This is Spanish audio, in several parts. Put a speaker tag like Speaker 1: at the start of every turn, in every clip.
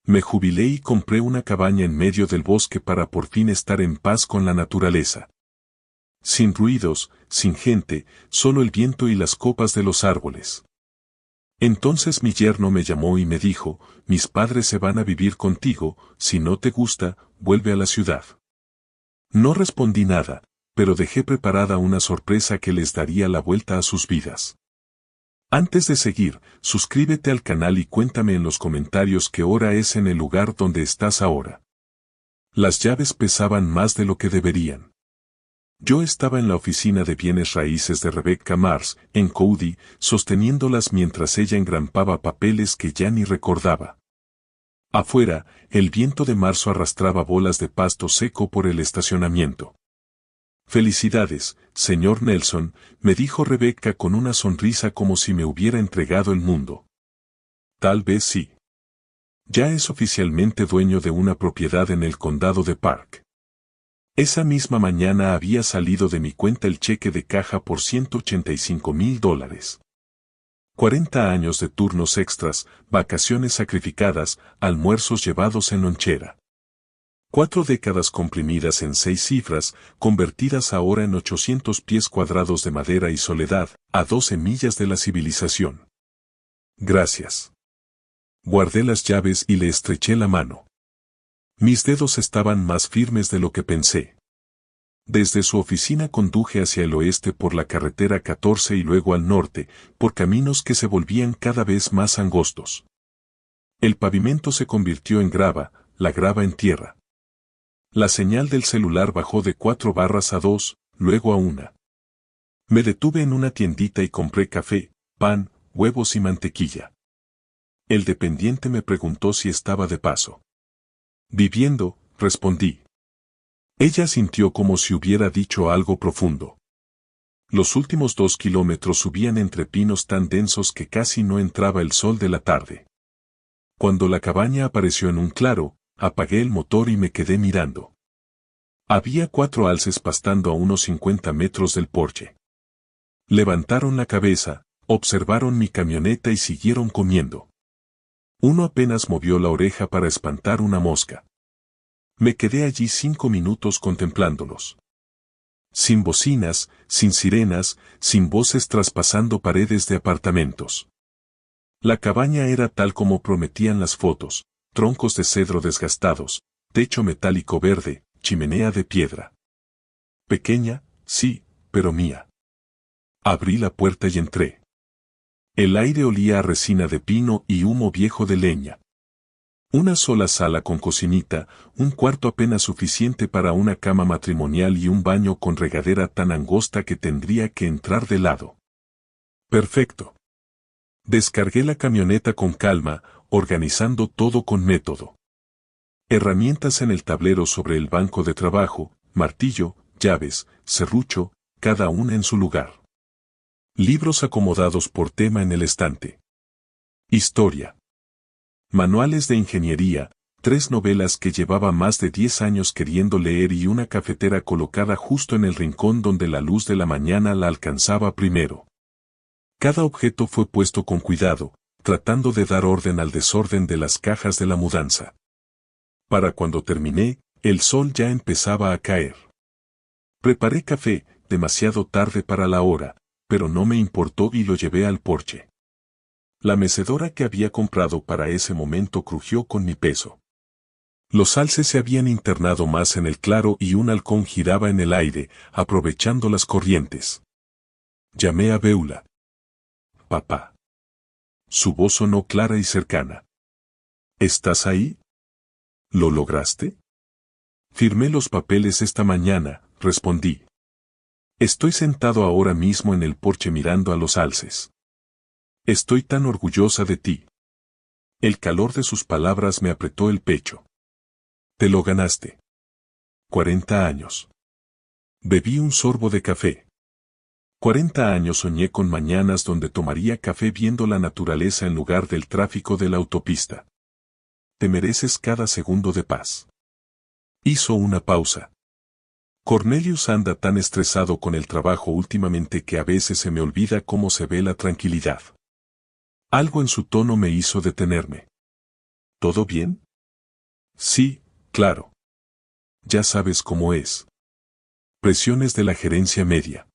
Speaker 1: Me jubilé y compré una cabaña en medio del bosque para por fin estar en paz con la naturaleza. Sin ruidos, sin gente, solo el viento y las copas de los árboles. Entonces mi yerno me llamó y me dijo, mis padres se van a vivir contigo, si no te gusta, vuelve a la ciudad. No respondí nada, pero dejé preparada una sorpresa que les daría la vuelta a sus vidas. Antes de seguir, suscríbete al canal y cuéntame en los comentarios qué hora es en el lugar donde estás ahora. Las llaves pesaban más de lo que deberían. Yo estaba en la oficina de bienes raíces de Rebecca Mars, en Cody, sosteniéndolas mientras ella engrampaba papeles que ya ni recordaba. Afuera, el viento de marzo arrastraba bolas de pasto seco por el estacionamiento. Felicidades, señor Nelson, me dijo Rebecca con una sonrisa como si me hubiera entregado el mundo. Tal vez sí. Ya es oficialmente dueño de una propiedad en el condado de Park. Esa misma mañana había salido de mi cuenta el cheque de caja por $185,000. 40 años de turnos extras, vacaciones sacrificadas, almuerzos llevados en lonchera. 4 décadas comprimidas en 6 cifras, convertidas ahora en 800 pies cuadrados de madera y soledad, a 12 millas de la civilización. Gracias. Guardé las llaves y le estreché la mano. Mis dedos estaban más firmes de lo que pensé. Desde su oficina conduje hacia el oeste por la carretera 14 y luego al norte, por caminos que se volvían cada vez más angostos. El pavimento se convirtió en grava, la grava en tierra. La señal del celular bajó de 4 barras a 2, luego a 1. Me detuve en una tiendita y compré café, pan, huevos y mantequilla. El dependiente me preguntó si estaba de paso. Viviendo, respondí. Ella sintió como si hubiera dicho algo profundo. Los últimos 2 kilómetros subían entre pinos tan densos que casi no entraba el sol de la tarde. Cuando la cabaña apareció en un claro, apagué el motor y me quedé mirando. Había 4 alces pastando a unos 50 metros del porche. Levantaron la cabeza, observaron mi camioneta y siguieron comiendo. Uno apenas movió la oreja para espantar una mosca. Me quedé allí 5 minutos contemplándolos. Sin bocinas, sin sirenas, sin voces traspasando paredes de apartamentos. La cabaña era tal como prometían las fotos, troncos de cedro desgastados, techo metálico verde, chimenea de piedra. Pequeña, sí, pero mía. Abrí la puerta y entré. El aire olía a resina de pino y humo viejo de leña. Una sola sala con cocinita, un cuarto apenas suficiente para una cama matrimonial y un baño con regadera tan angosta que tendría que entrar de lado. Perfecto. Descargué la camioneta con calma, organizando todo con método. Herramientas en el tablero sobre el banco de trabajo, martillo, llaves, serrucho, cada una en su lugar. Libros acomodados por tema en el estante. Historia. Manuales de ingeniería, 3 novelas que llevaba más de 10 años queriendo leer y una cafetera colocada justo en el rincón donde la luz de la mañana la alcanzaba primero. Cada objeto fue puesto con cuidado, tratando de dar orden al desorden de las cajas de la mudanza. Para cuando terminé, el sol ya empezaba a caer. Preparé café, demasiado tarde para la hora, pero no me importó y lo llevé al porche. La mecedora que había comprado para ese momento crujió con mi peso. Los alces se habían internado más en el claro y un halcón giraba en el aire, aprovechando las corrientes. Llamé a Beulah. Papá. Su voz sonó clara y cercana. ¿Estás ahí? ¿Lo lograste? Firmé los papeles esta mañana, respondí. Estoy sentado ahora mismo en el porche mirando a los alces. Estoy tan orgullosa de ti. El calor de sus palabras me apretó el pecho. Te lo ganaste. 40 años. Bebí un sorbo de café. 40 años soñé con mañanas donde tomaría café viendo la naturaleza en lugar del tráfico de la autopista. Te mereces cada segundo de paz. Hizo una pausa. Cornelius anda tan estresado con el trabajo últimamente que a veces se me olvida cómo se ve la tranquilidad. Algo en su tono me hizo detenerme. ¿Todo bien? Sí, claro. Ya sabes cómo es. Presiones de la gerencia media.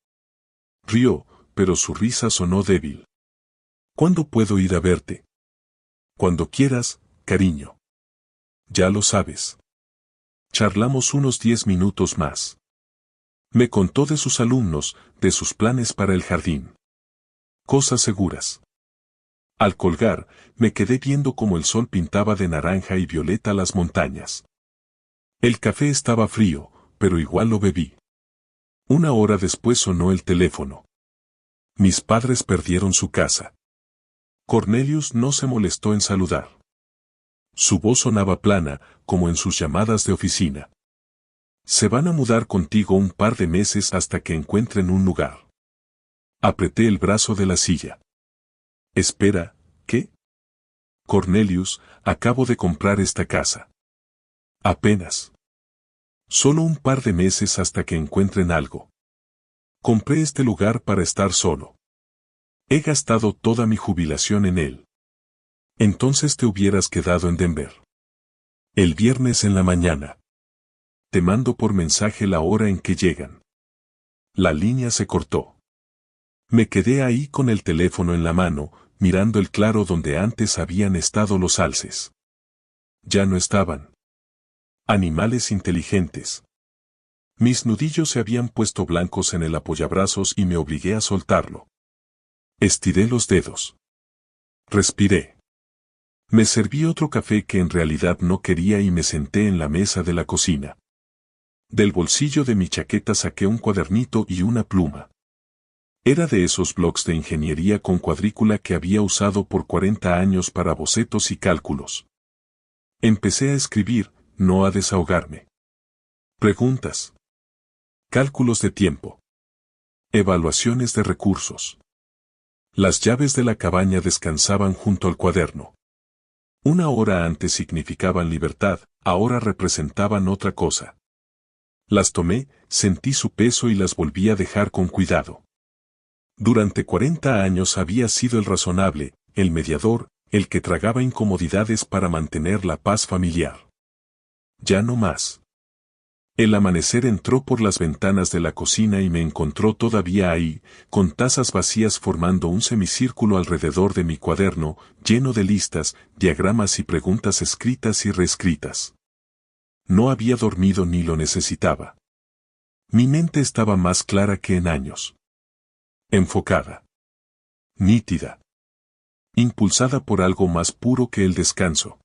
Speaker 1: Rió, pero su risa sonó débil. ¿Cuándo puedo ir a verte? Cuando quieras, cariño. Ya lo sabes. Charlamos unos 10 minutos más. Me contó de sus alumnos, de sus planes para el jardín. Cosas seguras. Al colgar, me quedé viendo cómo el sol pintaba de naranja y violeta las montañas. El café estaba frío, pero igual lo bebí. Una hora después sonó el teléfono. Mis padres perdieron su casa. Cornelius no se molestó en saludar. Su voz sonaba plana, como en sus llamadas de oficina. Se van a mudar contigo un par de meses hasta que encuentren un lugar. Apreté el brazo de la silla. Espera, ¿qué? Cornelius, acabo de comprar esta casa. Apenas. Solo un par de meses hasta que encuentren algo. Compré este lugar para estar solo. He gastado toda mi jubilación en él. Entonces te hubieras quedado en Denver. El viernes en la mañana. Te mando por mensaje la hora en que llegan. La línea se cortó. Me quedé ahí con el teléfono en la mano, mirando el claro donde antes habían estado los alces. Ya no estaban. Animales inteligentes. Mis nudillos se habían puesto blancos en el apoyabrazos y me obligué a soltarlo. Estiré los dedos. Respiré. Me serví otro café que en realidad no quería y me senté en la mesa de la cocina. Del bolsillo de mi chaqueta saqué un cuadernito y una pluma. Era de esos blocs de ingeniería con cuadrícula que había usado por 40 años para bocetos y cálculos. Empecé a escribir, no a desahogarme. Preguntas. Cálculos de tiempo. Evaluaciones de recursos. Las llaves de la cabaña descansaban junto al cuaderno. Una hora antes significaban libertad, ahora representaban otra cosa. Las tomé, sentí su peso y las volví a dejar con cuidado. Durante 40 años había sido el razonable, el mediador, el que tragaba incomodidades para mantener la paz familiar. Ya no más. El amanecer entró por las ventanas de la cocina y me encontró todavía ahí, con tazas vacías formando un semicírculo alrededor de mi cuaderno, lleno de listas, diagramas y preguntas escritas y reescritas. No había dormido ni lo necesitaba. Mi mente estaba más clara que en años. Enfocada. Nítida. Impulsada por algo más puro que el descanso.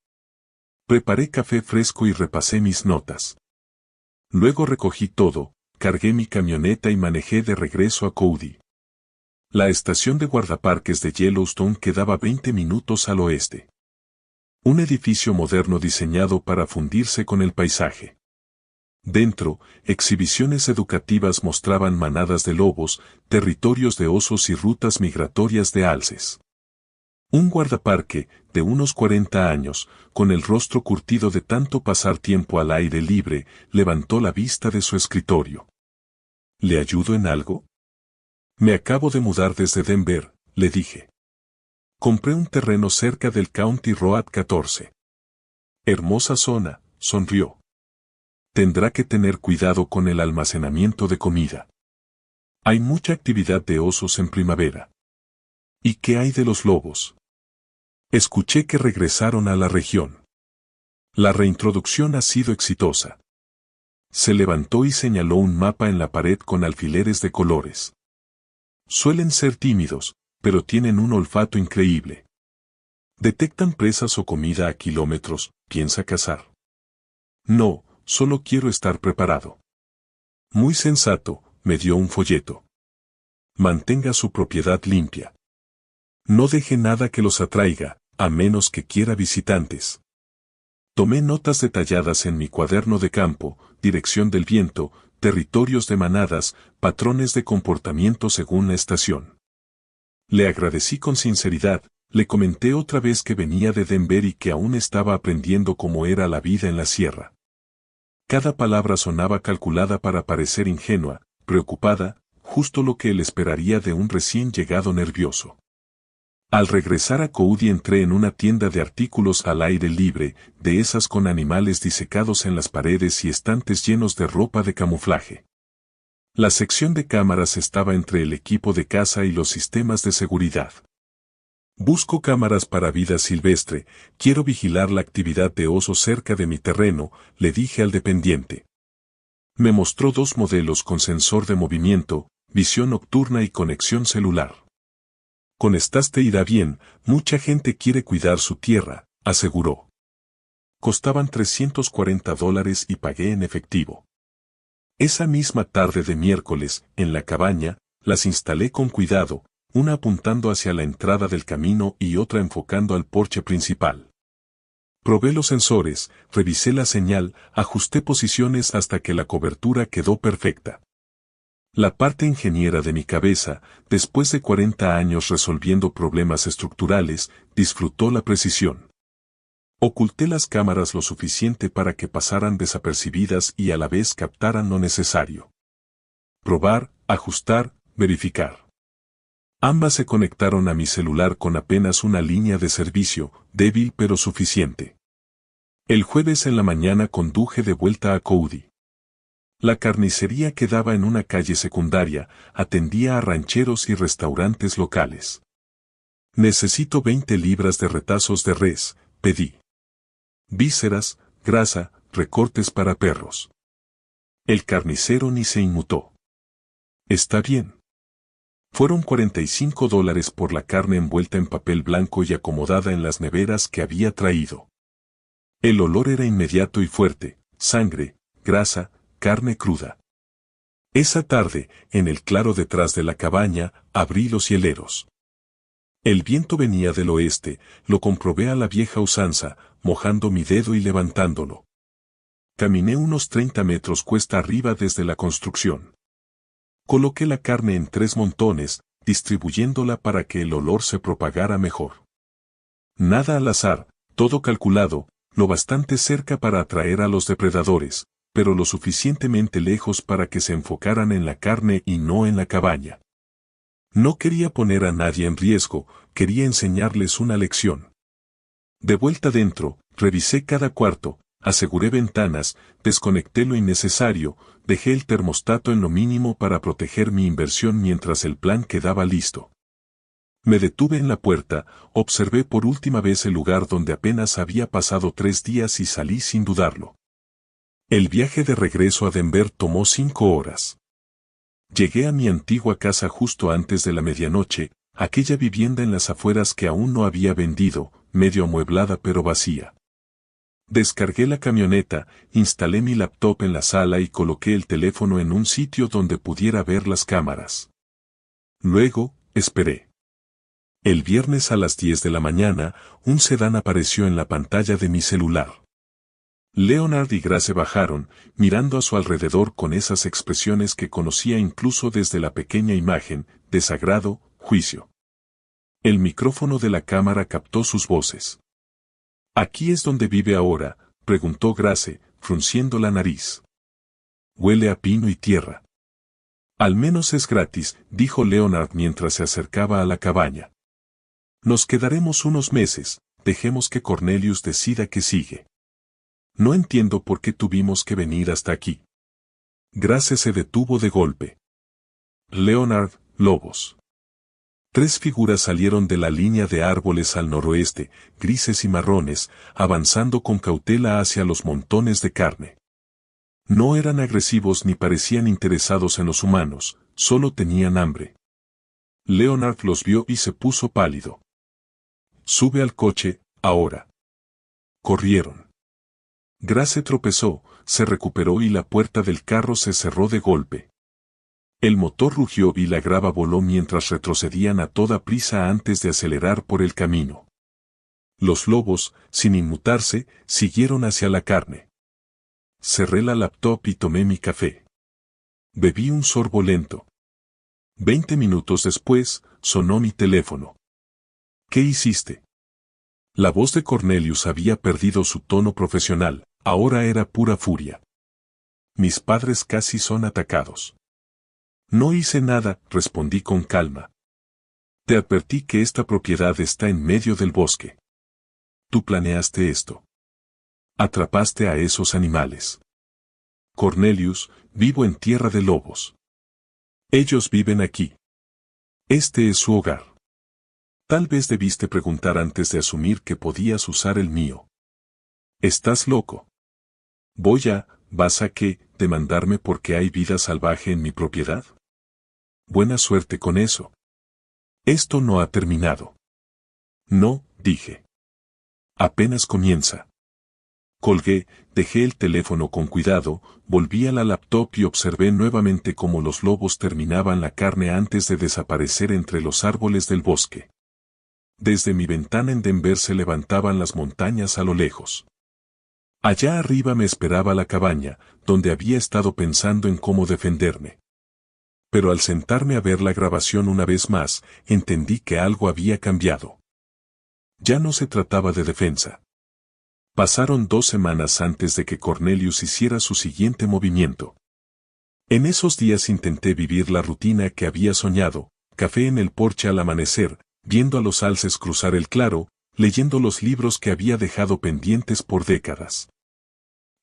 Speaker 1: Preparé café fresco y repasé mis notas. Luego recogí todo, cargué mi camioneta y manejé de regreso a Cody. La estación de guardaparques de Yellowstone quedaba 20 minutos al oeste. Un edificio moderno diseñado para fundirse con el paisaje. Dentro, exhibiciones educativas mostraban manadas de lobos, territorios de osos y rutas migratorias de alces. Un guardaparque, de unos 40 años, con el rostro curtido de tanto pasar tiempo al aire libre, levantó la vista de su escritorio. ¿Le ayudo en algo? Me acabo de mudar desde Denver, le dije. Compré un terreno cerca del County Road 14. Hermosa zona, sonrió. Tendrá que tener cuidado con el almacenamiento de comida. Hay mucha actividad de osos en primavera. ¿Y qué hay de los lobos? Escuché que regresaron a la región. La reintroducción ha sido exitosa. Se levantó y señaló un mapa en la pared con alfileres de colores. Suelen ser tímidos, pero tienen un olfato increíble. Detectan presas o comida a kilómetros. ¿Piensa cazar? No, solo quiero estar preparado. Muy sensato, me dio un folleto. Mantenga su propiedad limpia. No deje nada que los atraiga, a menos que quiera visitantes. Tomé notas detalladas en mi cuaderno de campo, dirección del viento, territorios de manadas, patrones de comportamiento según la estación. Le agradecí con sinceridad, le comenté otra vez que venía de Denver y que aún estaba aprendiendo cómo era la vida en la sierra. Cada palabra sonaba calculada para parecer ingenua, preocupada, justo lo que él esperaría de un recién llegado nervioso. Al regresar a Coudi entré en una tienda de artículos al aire libre, de esas con animales disecados en las paredes y estantes llenos de ropa de camuflaje. La sección de cámaras estaba entre el equipo de caza y los sistemas de seguridad. Busco cámaras para vida silvestre, quiero vigilar la actividad de osos cerca de mi terreno, le dije al dependiente. Me mostró 2 modelos con sensor de movimiento, visión nocturna y conexión celular. Con estas te irá bien, mucha gente quiere cuidar su tierra, aseguró. Costaban $340 y pagué en efectivo. Esa misma tarde de miércoles, en la cabaña, las instalé con cuidado, una apuntando hacia la entrada del camino y otra enfocando al porche principal. Probé los sensores, revisé la señal, ajusté posiciones hasta que la cobertura quedó perfecta. La parte ingeniera de mi cabeza, después de 40 años resolviendo problemas estructurales, disfrutó la precisión. Oculté las cámaras lo suficiente para que pasaran desapercibidas y a la vez captaran lo necesario. Probar, ajustar, verificar. Ambas se conectaron a mi celular con apenas una línea de servicio, débil pero suficiente. El jueves en la mañana conduje de vuelta a Coudi. La carnicería quedaba en una calle secundaria, atendía a rancheros y restaurantes locales. Necesito 20 libras de retazos de res, pedí. Vísceras, grasa, recortes para perros. El carnicero ni se inmutó. Está bien. Fueron $45 por la carne envuelta en papel blanco y acomodada en las neveras que había traído. El olor era inmediato y fuerte, sangre, grasa, carne cruda. Esa tarde, en el claro detrás de la cabaña, abrí los hieleros. El viento venía del oeste, lo comprobé a la vieja usanza, mojando mi dedo y levantándolo. Caminé unos 30 metros cuesta arriba desde la construcción. Coloqué la carne en 3 montones, distribuyéndola para que el olor se propagara mejor. Nada al azar, todo calculado, lo bastante cerca para atraer a los depredadores, pero lo suficientemente lejos para que se enfocaran en la carne y no en la cabaña. No quería poner a nadie en riesgo, quería enseñarles una lección. De vuelta dentro, revisé cada cuarto, aseguré ventanas, desconecté lo innecesario, dejé el termostato en lo mínimo para proteger mi inversión mientras el plan quedaba listo. Me detuve en la puerta, observé por última vez el lugar donde apenas había pasado 3 días y salí sin dudarlo. El viaje de regreso a Denver tomó 5 horas. Llegué a mi antigua casa justo antes de la medianoche, aquella vivienda en las afueras que aún no había vendido, medio amueblada pero vacía. Descargué la camioneta, instalé mi laptop en la sala y coloqué el teléfono en un sitio donde pudiera ver las cámaras. Luego, esperé. El viernes a las 10 de la mañana, un sedán apareció en la pantalla de mi celular. Leonard y Grace bajaron, mirando a su alrededor con esas expresiones que conocía incluso desde la pequeña imagen, desagrado, juicio. El micrófono de la cámara captó sus voces. ¿Aquí es donde vive ahora?, preguntó Grace, frunciendo la nariz. Huele a pino y tierra. Al menos es gratis, dijo Leonard mientras se acercaba a la cabaña. Nos quedaremos unos meses, dejemos que Cornelius decida qué sigue. No entiendo por qué tuvimos que venir hasta aquí. Grace se detuvo de golpe. Leonard, lobos. 3 figuras salieron de la línea de árboles al noroeste, grises y marrones, avanzando con cautela hacia los montones de carne. No eran agresivos ni parecían interesados en los humanos, solo tenían hambre. Leonard los vio y se puso pálido. Sube al coche, ahora. Corrieron. Grace tropezó, se recuperó y la puerta del carro se cerró de golpe. El motor rugió y la grava voló mientras retrocedían a toda prisa antes de acelerar por el camino. Los lobos, sin inmutarse, siguieron hacia la carne. Cerré la laptop y tomé mi café. Bebí un sorbo lento. 20 minutos después, sonó mi teléfono. ¿Qué hiciste? La voz de Cornelius había perdido su tono profesional, ahora era pura furia. Mis padres casi son atacados. No hice nada, respondí con calma. Te advertí que esta propiedad está en medio del bosque. Tú planeaste esto. Atrapaste a esos animales. Cornelius, vivo en tierra de lobos. Ellos viven aquí. Este es su hogar. Tal vez debiste preguntar antes de asumir que podías usar el mío. ¿Estás loco? ¿Vas a qué, demandarme porque hay vida salvaje en mi propiedad? Buena suerte con eso. Esto no ha terminado. No, dije. Apenas comienza. Colgué, dejé el teléfono con cuidado, volví a la laptop y observé nuevamente cómo los lobos terminaban la carne antes de desaparecer entre los árboles del bosque. Desde mi ventana en Denver se levantaban las montañas a lo lejos. Allá arriba me esperaba la cabaña, donde había estado pensando en cómo defenderme. Pero al sentarme a ver la grabación una vez más, entendí que algo había cambiado. Ya no se trataba de defensa. Pasaron 2 semanas antes de que Cornelius hiciera su siguiente movimiento. En esos días intenté vivir la rutina que había soñado, café en el porche al amanecer, viendo a los alces cruzar el claro, leyendo los libros que había dejado pendientes por décadas.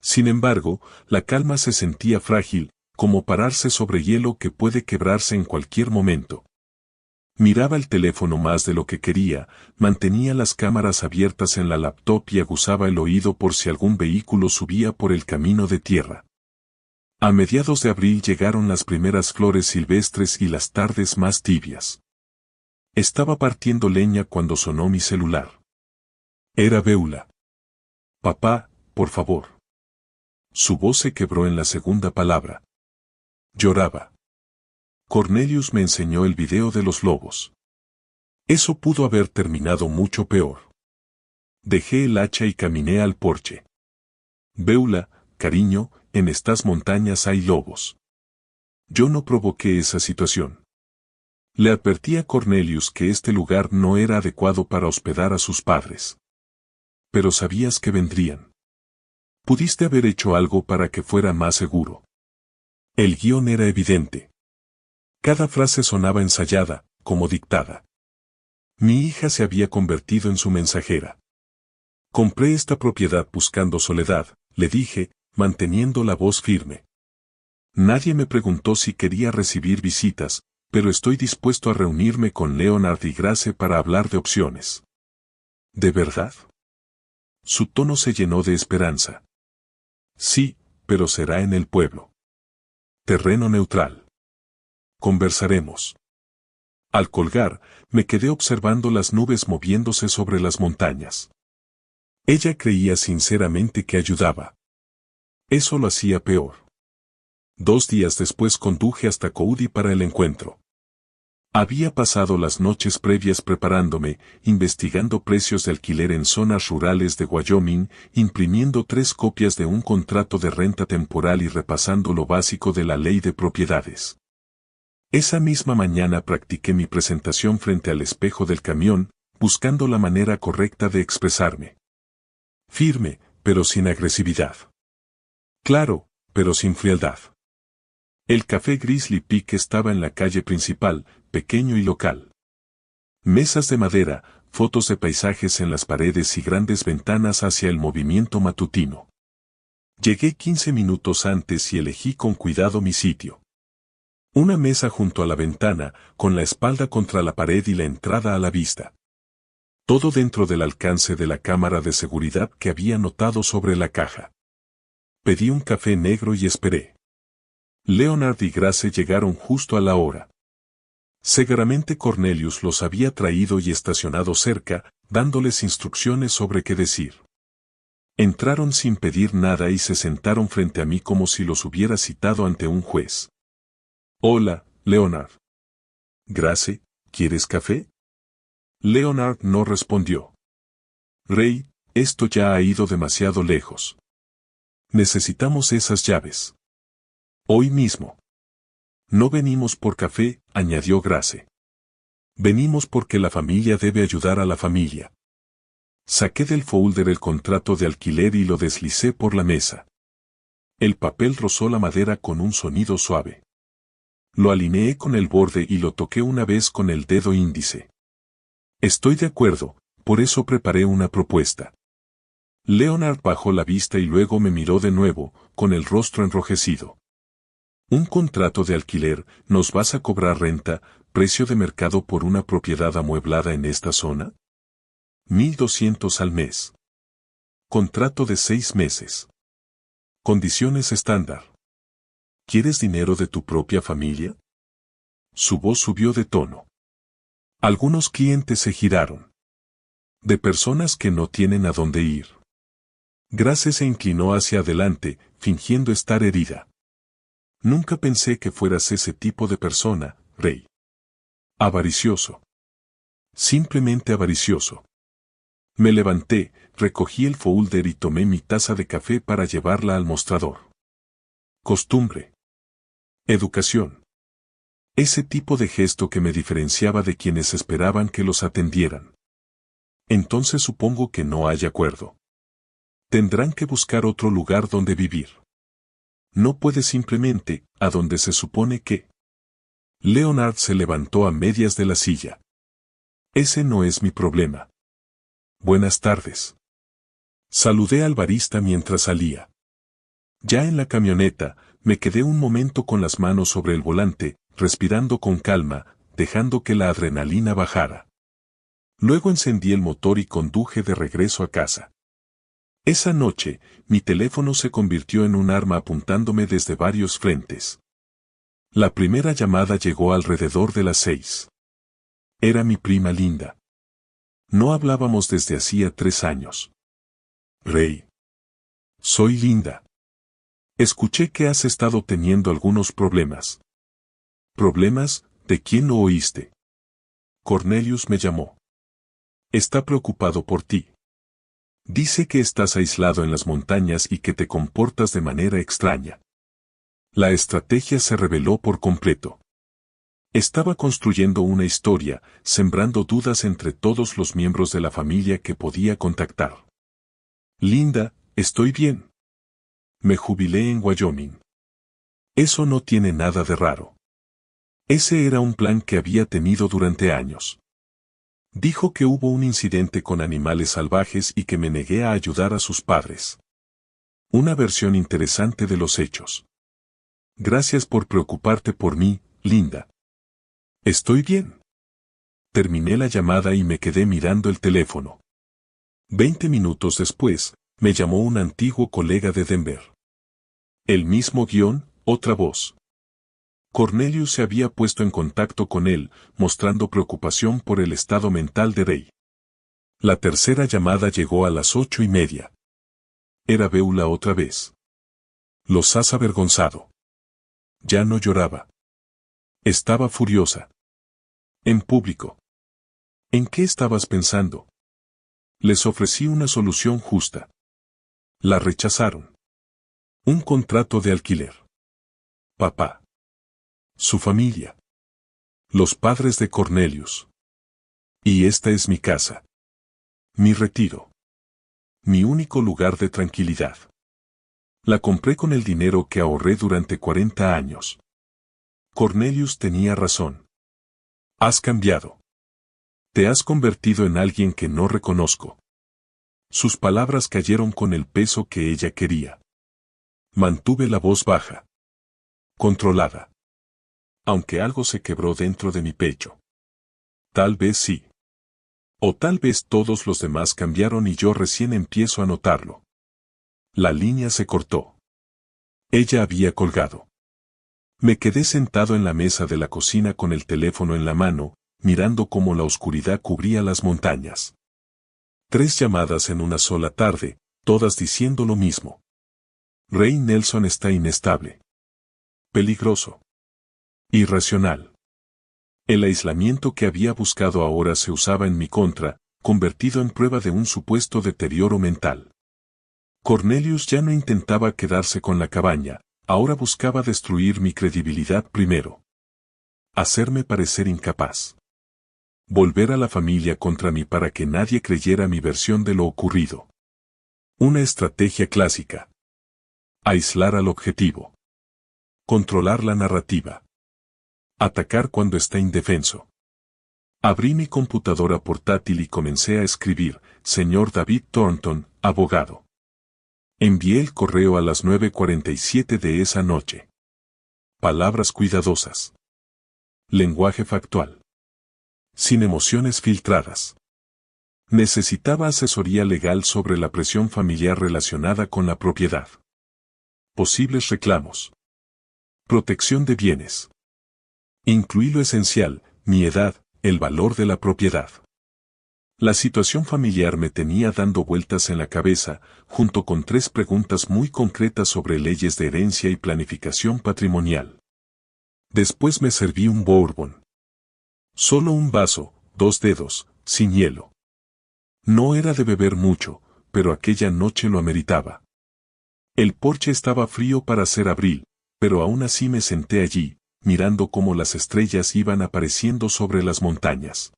Speaker 1: Sin embargo, la calma se sentía frágil, como pararse sobre hielo que puede quebrarse en cualquier momento. Miraba el teléfono más de lo que quería, mantenía las cámaras abiertas en la laptop y aguzaba el oído por si algún vehículo subía por el camino de tierra. A mediados de abril llegaron las primeras flores silvestres y las tardes más tibias. Estaba partiendo leña cuando sonó mi celular. Era Beulah. Papá, por favor. Su voz se quebró en la segunda palabra. Lloraba. Cornelius me enseñó el video de los lobos. Eso pudo haber terminado mucho peor. Dejé el hacha y caminé al porche. Beulah, cariño, en estas montañas hay lobos. Yo no provoqué esa situación. Le advertí a Cornelius que este lugar no era adecuado para hospedar a sus padres. Pero sabías que vendrían. Pudiste haber hecho algo para que fuera más seguro. El guión era evidente. Cada frase sonaba ensayada, como dictada. Mi hija se había convertido en su mensajera. Compré esta propiedad buscando soledad, le dije, manteniendo la voz firme. Nadie me preguntó si quería recibir visitas, pero estoy dispuesto a reunirme con Leonard y Grace para hablar de opciones. ¿De verdad? Su tono se llenó de esperanza. Sí, pero será en el pueblo. Terreno neutral. Conversaremos. Al colgar, me quedé observando las nubes moviéndose sobre las montañas. Ella creía sinceramente que ayudaba. Eso lo hacía peor. 2 días después conduje hasta Cody para el encuentro. Había pasado las noches previas preparándome, investigando precios de alquiler en zonas rurales de Wyoming, imprimiendo 3 copias de un contrato de renta temporal y repasando lo básico de la ley de propiedades. Esa misma mañana practiqué mi presentación frente al espejo del camión, buscando la manera correcta de expresarme. Firme, pero sin agresividad. Claro, pero sin frialdad. El café Grizzly Peak estaba en la calle principal, pequeño y local. Mesas de madera, fotos de paisajes en las paredes y grandes ventanas hacia el movimiento matutino. Llegué 15 minutos antes y elegí con cuidado mi sitio. Una mesa junto a la ventana, con la espalda contra la pared y la entrada a la vista. Todo dentro del alcance de la cámara de seguridad que había notado sobre la caja. Pedí un café negro y esperé. Leonard y Grace llegaron justo a la hora. Seguramente Cornelius los había traído y estacionado cerca, dándoles instrucciones sobre qué decir. Entraron sin pedir nada y se sentaron frente a mí como si los hubiera citado ante un juez. Hola, Leonard. Grace, ¿quieres café? Leonard no respondió. Ray, esto ya ha ido demasiado lejos. Necesitamos esas llaves. Hoy mismo. No venimos por café, añadió Grace. Venimos porque la familia debe ayudar a la familia. Saqué del folder el contrato de alquiler y lo deslicé por la mesa. El papel rozó la madera con un sonido suave. Lo alineé con el borde y lo toqué una vez con el dedo índice. Estoy de acuerdo, por eso preparé una propuesta. Leonard bajó la vista y luego me miró de nuevo, con el rostro enrojecido. Un contrato de alquiler, ¿nos vas a cobrar renta, precio de mercado por una propiedad amueblada en esta zona? 1.200 al mes. Contrato de 6 meses. Condiciones estándar. ¿Quieres dinero de tu propia familia? Su voz subió de tono. Algunos clientes se giraron. De personas que no tienen a dónde ir. Grace se inclinó hacia adelante, fingiendo estar herida. Nunca pensé que fueras ese tipo de persona, Ray. Avaricioso. Simplemente avaricioso. Me levanté, recogí el folder y tomé mi taza de café para llevarla al mostrador. Costumbre. Educación. Ese tipo de gesto que me diferenciaba de quienes esperaban que los atendieran. Entonces supongo que no hay acuerdo. Tendrán que buscar otro lugar donde vivir. No puede simplemente, a donde se supone que. Leonard se levantó a medias de la silla. Ese no es mi problema. Buenas tardes. Saludé al barista mientras salía. Ya en la camioneta, me quedé un momento con las manos sobre el volante, respirando con calma, dejando que la adrenalina bajara. Luego encendí el motor y conduje de regreso a casa. Esa noche, mi teléfono se convirtió en un arma apuntándome desde varios frentes. La primera llamada llegó alrededor de las 6. Era mi prima Linda. No hablábamos desde hacía 3 años. Ray. Soy Linda. Escuché que has estado teniendo algunos problemas. ¿Problemas? ¿De quién lo oíste? Cornelius me llamó. Está preocupado por ti. Dice que estás aislado en las montañas y que te comportas de manera extraña. La estrategia se reveló por completo. Estaba construyendo una historia, sembrando dudas entre todos los miembros de la familia que podía contactar. Linda, estoy bien. Me jubilé en Wyoming. Eso no tiene nada de raro. Ese era un plan que había tenido durante años. Dijo que hubo un incidente con animales salvajes y que me negué a ayudar a sus padres. Una versión interesante de los hechos. Gracias por preocuparte por mí, Linda. Estoy bien. Terminé la llamada y me quedé mirando el teléfono. 20 minutos después, me llamó un antiguo colega de Denver. El mismo guión, otra voz. Cornelius se había puesto en contacto con él, mostrando preocupación por el estado mental de Ray. La tercera llamada llegó a las 8:30. Era Beulah otra vez. Los has avergonzado. Ya no lloraba. Estaba furiosa. En público. ¿En qué estabas pensando? Les ofrecí una solución justa. La rechazaron. Un contrato de alquiler. Papá. Su familia. Los padres de Cornelius. Y esta es mi casa. Mi retiro. Mi único lugar de tranquilidad. La compré con el dinero que ahorré durante 40 años. Cornelius tenía razón. Has cambiado. Te has convertido en alguien que no reconozco. Sus palabras cayeron con el peso que ella quería. Mantuve la voz baja. Controlada. Aunque algo se quebró dentro de mi pecho. Tal vez sí. O tal vez todos los demás cambiaron y yo recién empiezo a notarlo. La línea se cortó. Ella había colgado. Me quedé sentado en la mesa de la cocina con el teléfono en la mano, mirando cómo la oscuridad cubría las montañas. 3 llamadas en una sola tarde, todas diciendo lo mismo. Ray Nelson está inestable. Peligroso. Irracional. El aislamiento que había buscado ahora se usaba en mi contra, convertido en prueba de un supuesto deterioro mental. Cornelius ya no intentaba quedarse con la cabaña, ahora buscaba destruir mi credibilidad primero. Hacerme parecer incapaz. Volver a la familia contra mí para que nadie creyera mi versión de lo ocurrido. Una estrategia clásica. Aislar al objetivo. Controlar la narrativa. Atacar cuando está indefenso. Abrí mi computadora portátil y comencé a escribir, señor David Thornton, abogado. Envié el correo a las 9:47 de esa noche. Palabras cuidadosas. Lenguaje factual. Sin emociones filtradas. Necesitaba asesoría legal sobre la presión familiar relacionada con la propiedad. Posibles reclamos. Protección de bienes. Incluí lo esencial, mi edad, el valor de la propiedad. La situación familiar me tenía dando vueltas en la cabeza, junto con 3 preguntas muy concretas sobre leyes de herencia y planificación patrimonial. Después me serví un bourbon. Solo un vaso, 2 dedos, sin hielo. No era de beber mucho, pero aquella noche lo ameritaba. El porche estaba frío para ser abril, pero aún así me senté allí, mirando cómo las estrellas iban apareciendo sobre las montañas.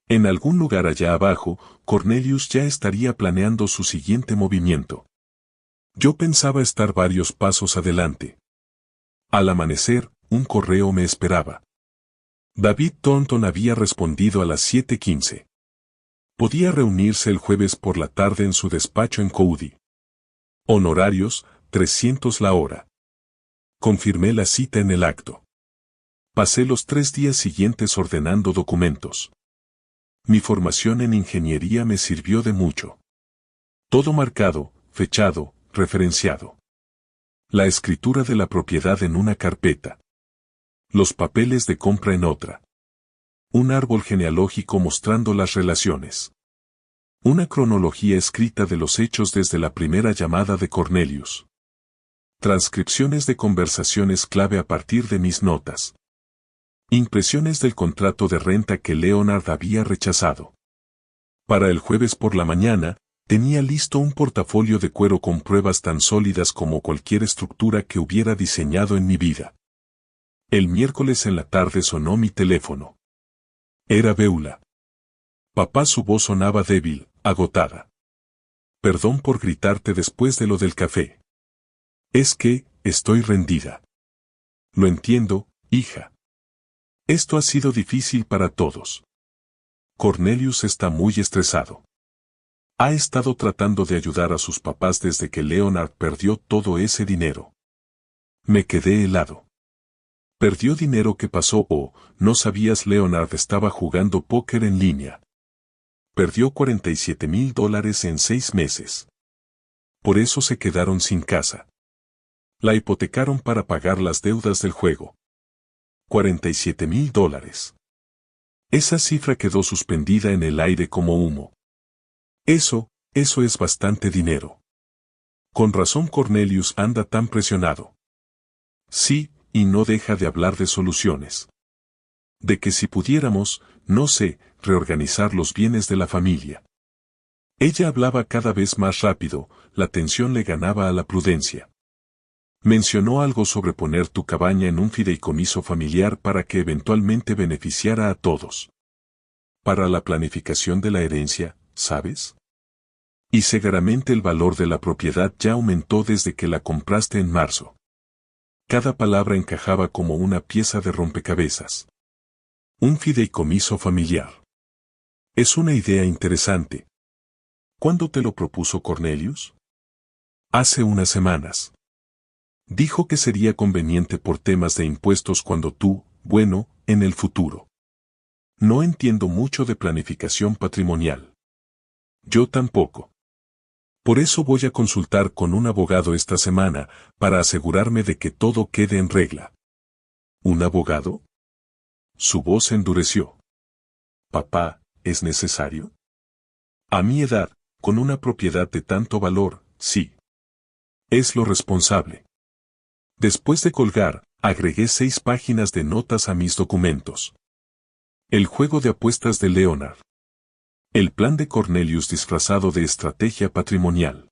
Speaker 1: En algún lugar allá abajo, Cornelius ya estaría planeando su siguiente movimiento. Yo pensaba estar varios pasos adelante. Al amanecer, un correo me esperaba. David Thornton había respondido a las 7:15. Podía reunirse el jueves por la tarde en su despacho en Cody. Honorarios, 300 la hora. Confirmé la cita en el acto. Pasé los 3 días siguientes ordenando documentos. Mi formación en ingeniería me sirvió de mucho. Todo marcado, fechado, referenciado. La escritura de la propiedad en una carpeta. Los papeles de compra en otra. Un árbol genealógico mostrando las relaciones. Una cronología escrita de los hechos desde la primera llamada de Cornelius. Transcripciones de conversaciones clave a partir de mis notas. Impresiones del contrato de renta que Leonard había rechazado. Para el jueves por la mañana, tenía listo un portafolio de cuero con pruebas tan sólidas como cualquier estructura que hubiera diseñado en mi vida. El miércoles en la tarde sonó mi teléfono. Era Beulah. Papá, su voz sonaba débil, agotada. Perdón por gritarte después de lo del café. Es que, estoy rendida. Lo entiendo, hija. Esto ha sido difícil para todos. Cornelius está muy estresado. Ha estado tratando de ayudar a sus papás desde que Leonard perdió todo ese dinero. Me quedé helado. ¿Perdió dinero? ¿Qué pasó? Oh, ¿no sabías? Leonard estaba jugando póker en línea. Perdió $47,000 en 6 meses. Por eso se quedaron sin casa. La hipotecaron para pagar las deudas del juego. $47,000. Esa cifra quedó suspendida en el aire como humo. Eso es bastante dinero. Con razón Cornelius anda tan presionado. Sí, y no deja de hablar de soluciones. De que si pudiéramos, no sé, reorganizar los bienes de la familia. Ella hablaba cada vez más rápido, la tensión le ganaba a la prudencia. Mencionó algo sobre poner tu cabaña en un fideicomiso familiar para que eventualmente beneficiara a todos. Para la planificación de la herencia, ¿sabes? Y seguramente el valor de la propiedad ya aumentó desde que la compraste en marzo. Cada palabra encajaba como una pieza de rompecabezas. Un fideicomiso familiar. Es una idea interesante. ¿Cuándo te lo propuso Cornelius? Hace unas semanas. Dijo que sería conveniente por temas de impuestos cuando tú, bueno, en el futuro. No entiendo mucho de planificación patrimonial. Yo tampoco. Por eso voy a consultar con un abogado esta semana, para asegurarme de que todo quede en regla. ¿Un abogado? Su voz se endureció. Papá, ¿es necesario? A mi edad, con una propiedad de tanto valor, sí. Es lo responsable. Después de colgar, agregué 6 páginas de notas a mis documentos. El juego de apuestas de Leonard. El plan de Cornelius disfrazado de estrategia patrimonial.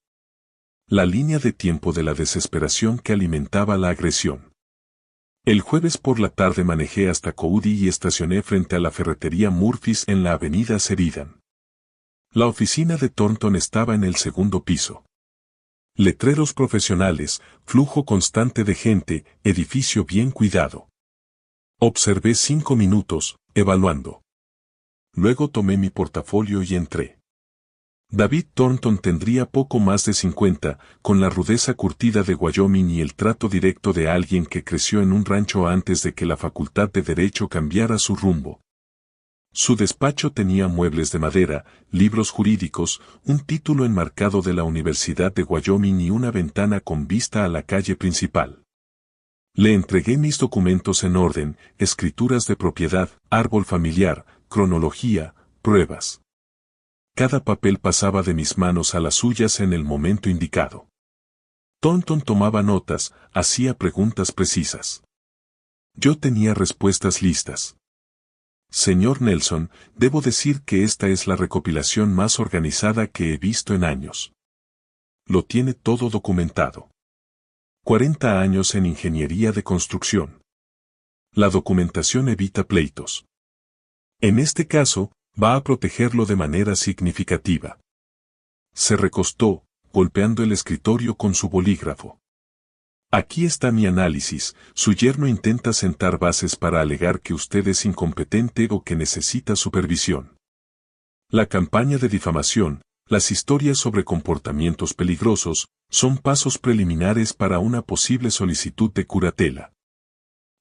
Speaker 1: La línea de tiempo de la desesperación que alimentaba la agresión. El jueves por la tarde manejé hasta Cody y estacioné frente a la ferretería Murphy's en la avenida Sheridan. La oficina de Thornton estaba en el segundo piso. Letreros profesionales, flujo constante de gente, edificio bien cuidado. Observé 5 minutos, evaluando. Luego tomé mi portafolio y entré. David Thornton tendría poco más de 50, con la rudeza curtida de Wyoming y el trato directo de alguien que creció en un rancho antes de que la Facultad de Derecho cambiara su rumbo. Su despacho tenía muebles de madera, libros jurídicos, un título enmarcado de la Universidad de Wyoming y una ventana con vista a la calle principal. Le entregué mis documentos en orden, escrituras de propiedad, árbol familiar, cronología, pruebas. Cada papel pasaba de mis manos a las suyas en el momento indicado. Thornton tomaba notas, hacía preguntas precisas. Yo tenía respuestas listas. Señor Nelson, debo decir que esta es la recopilación más organizada que he visto en años. Lo tiene todo documentado. 40 años en ingeniería de construcción. La documentación evita pleitos. En este caso, va a protegerlo de manera significativa. Se recostó, golpeando el escritorio con su bolígrafo. Aquí está mi análisis. Su yerno intenta sentar bases para alegar que usted es incompetente o que necesita supervisión. La campaña de difamación, las historias sobre comportamientos peligrosos, son pasos preliminares para una posible solicitud de curatela.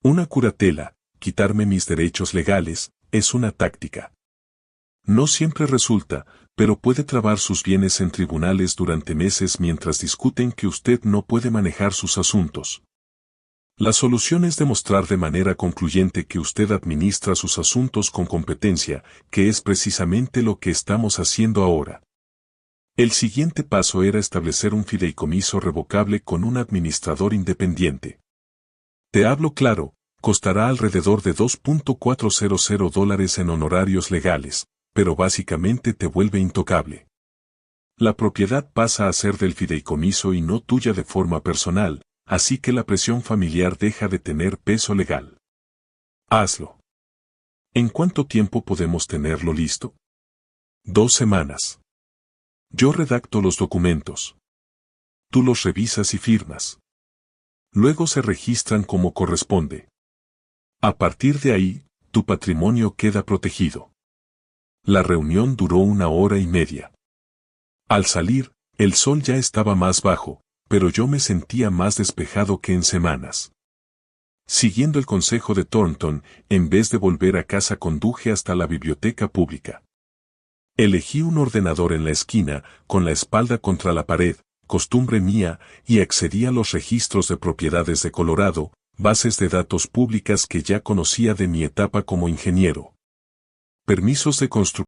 Speaker 1: Una curatela, quitarme mis derechos legales, es una táctica. No siempre resulta, pero puede trabar sus bienes en tribunales durante meses mientras discuten que usted no puede manejar sus asuntos. La solución es demostrar de manera concluyente que usted administra sus asuntos con competencia, que es precisamente lo que estamos haciendo ahora. El siguiente paso era establecer un fideicomiso revocable con un administrador independiente. Te hablo claro, costará alrededor de $2.400 en honorarios legales, pero básicamente te vuelve intocable. La propiedad pasa a ser del fideicomiso y no tuya de forma personal, así que la presión familiar deja de tener peso legal. Hazlo. ¿En cuánto tiempo podemos tenerlo listo? 2 semanas. Yo redacto los documentos. Tú los revisas y firmas. Luego se registran como corresponde. A partir de ahí, tu patrimonio queda protegido. La reunión duró 1 hora y media. Al salir, el sol ya estaba más bajo, pero yo me sentía más despejado que en semanas. Siguiendo el consejo de Thornton, en vez de volver a casa conduje hasta la biblioteca pública. Elegí un ordenador en la esquina, con la espalda contra la pared, costumbre mía, y accedí a los registros de propiedades de Colorado, bases de datos públicas que ya conocía de mi etapa como ingeniero. Permisos de construcción.